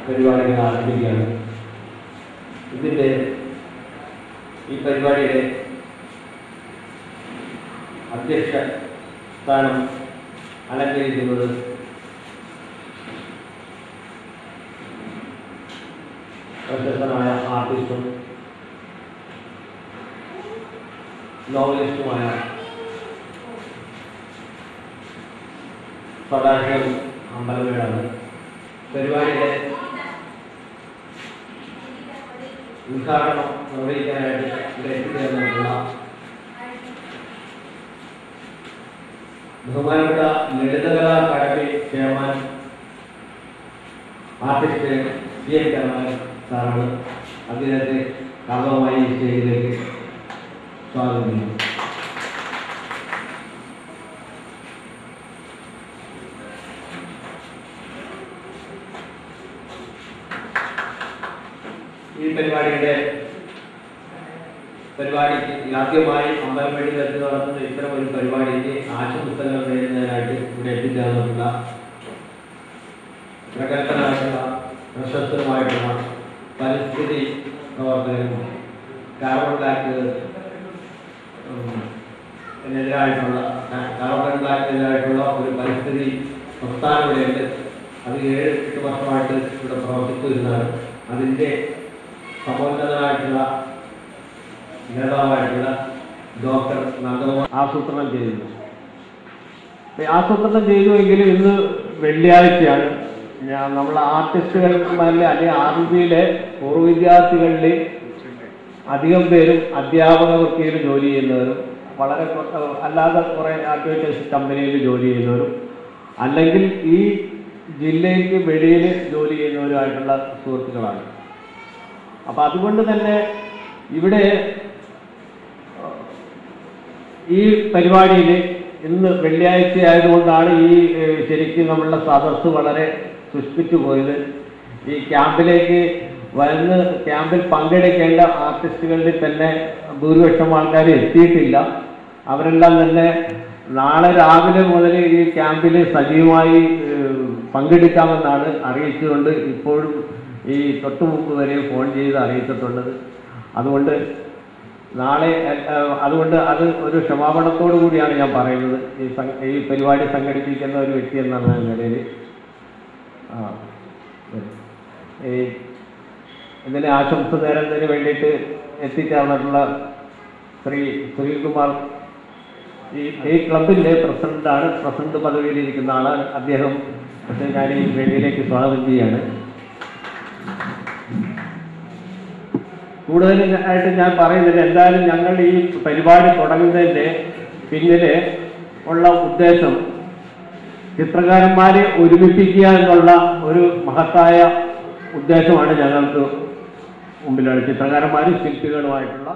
പരിപാടികൾ ആരംഭിക്കുകയാണ്. ഈ പരിപാടിയുടെ അധ്യക്ഷ സ്ഥാനം അലങ്കരിക്കുന്നത് പ്രശസ്തനായ ആർട്ടിസ്റ്റും നോവലിസ്റ്റുമായ സദാശിവം അമ്പലമേടാണ്. പരിപാടിയുടെ ഉദ്ഘാടനം നിർവഹിക്കാനായിട്ട് ഇവിടെ എത്തിച്ചേർന്നിട്ടുള്ള ബഹുമാനപ്പെട്ട Lalithakala Akademi chairman artist CM Karaman സാറാണ്. അദ്ദേഹത്തെ കാർമ്മമായി സ്റ്റേജിലേക്ക് സ്വാഗതം ചെയ്യുന്നു. ഈ പരിപാടിക്ക് ആദ്യമായി അമ്പലമേടിൽ വെച്ച് നടത്തുന്ന ഇത്തരം ഒരു പരിപാടിക്ക് ആശംസകൾ നേടുന്നതിനായിട്ട് ഇവിടെ എത്തിച്ചേർന്നിട്ടുള്ള പ്രഗത്ഭനായിട്ടുള്ള പ്രശസ്തമായിട്ടുള്ള പരിസ്ഥിതി പ്രവർത്തകരും കാർബൺ ബ്ലാക്കിനെതിരായിട്ടുള്ള ഒരു പരിസ്ഥിതി പ്രസ്ഥാനം ഇവിടെയുണ്ട്. അത് 7-8 വർഷമായിട്ട് ഇവിടെ പ്രവർത്തിച്ചു വരുന്നതാണ്. അതിൻ്റെ സമോന്നതനായിട്ടുള്ള നേതാവായിട്ടുള്ള ഡോക്ടർ നന്ദകുമാർ ആസൂത്രണം ചെയ്തുവെങ്കിലും ഇന്ന് വെള്ളിയാഴ്ചയാണ്. നമ്മളെ ആർട്ടിസ്റ്റുകന്മാരിലെ അല്ലെങ്കിൽ RBയിലെ പൂർവ്വ വിദ്യാർത്ഥികളിൽ അധികം പേരും അധ്യാപക വൃത്തിയിൽ ജോലി ചെയ്യുന്നവരും വളരെ അല്ലാതെ കുറേ അഡ്വർടൈസ് കമ്പനിയിൽ ജോലി ചെയ്യുന്നവരും അല്ലെങ്കിൽ ഈ ജില്ലയ്ക്ക് വെളിയിൽ ജോലി ചെയ്യുന്നവരുമായിട്ടുള്ള സുഹൃത്തുക്കളാണ്. അപ്പം അതുകൊണ്ട് തന്നെ ഇവിടെ ഈ പരിപാടിയിൽ ഇന്ന് വെള്ളിയാഴ്ച ആയതുകൊണ്ടാണ് ഈ ശരിക്കും നമ്മളുടെ സദസ്സ് വളരെ സൃഷ്ടിച്ചു പോയത്. ഈ ക്യാമ്പിലേക്ക് ക്യാമ്പിൽ പങ്കെടുക്കേണ്ട ആർട്ടിസ്റ്റുകളിൽ തന്നെ ഭൂരിപക്ഷം ആൾക്കാർ എത്തിയിട്ടില്ല. അവരെല്ലാം തന്നെ നാളെ രാവിലെ മുതൽ ഈ ക്യാമ്പിൽ സജീവമായി പങ്കെടുക്കാമെന്നാണ് അറിയിച്ചുകൊണ്ട് ഇപ്പോഴും ഈ തൊട്ടു മുമ്പ് വരെ ഫോൺ ചെയ്ത് അറിയിച്ചിട്ടുള്ളത്. അതുകൊണ്ട് അത് ഒരു ക്ഷമാപണത്തോടു കൂടിയാണ് ഞാൻ പറയുന്നത്. ഈ പരിപാടി സംഘടിപ്പിക്കുന്ന ഒരു വ്യക്തി എന്നുള്ള നിലയിൽ ഇതിന് ആശംസ നേരുന്നതിന് വേണ്ടിയിട്ട് എത്തിച്ചേർന്നിട്ടുള്ള ശ്രീ സുനിൽകുമാർ ഈ ക്ലബിൻ്റെ പ്രസിഡന്റ് പദവിയിലിരിക്കുന്ന ആളാണ് അദ്ദേഹം. പക്ഷേ ഞാൻ ഈ വേദിയിലേക്ക് സ്വാഗതം ചെയ്യാണ്. കൂടുതലായിട്ട് ഞാൻ പറയുന്നില്ല. എന്തായാലും ഞങ്ങൾ ഈ പരിപാടി തുടങ്ങുന്നതിൻ്റെ പിന്നിൽ ഉള്ള ഉദ്ദേശം ചിത്രകാരന്മാരെ ഒരുമിപ്പിക്കുക എന്നുള്ള ഒരു മഹത്തായ ഉദ്ദേശമാണ് ഞങ്ങൾക്ക് മുമ്പിലാണ്. ചിത്രകാരന്മാരും ശില്പികളുമായിട്ടുള്ള